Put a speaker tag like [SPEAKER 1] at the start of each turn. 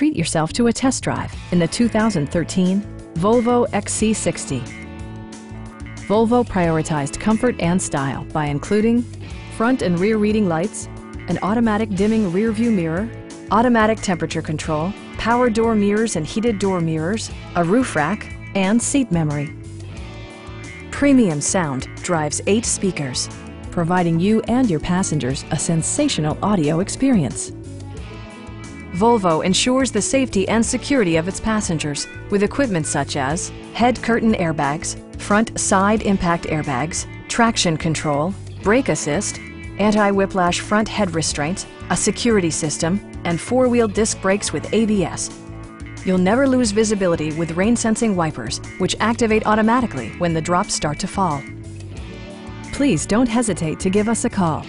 [SPEAKER 1] treat yourself to a test drive in the 2013 Volvo XC60. Volvo prioritized comfort and style by including front and rear reading lights, an automatic dimming rear view mirror, automatic temperature control, power door mirrors and heated door mirrors, a roof rack, and seat memory. Premium sound drives 8 speakers, providing you and your passengers a sensational audio experience. Volvo ensures the safety and security of its passengers with equipment such as head curtain airbags, front side impact airbags, traction control, brake assist, anti-whiplash front head restraints, a security system, and 4-wheel disc brakes with ABS. You'll never lose visibility with rain-sensing wipers, which activate automatically when the drops start to fall. Please don't hesitate to give us a call.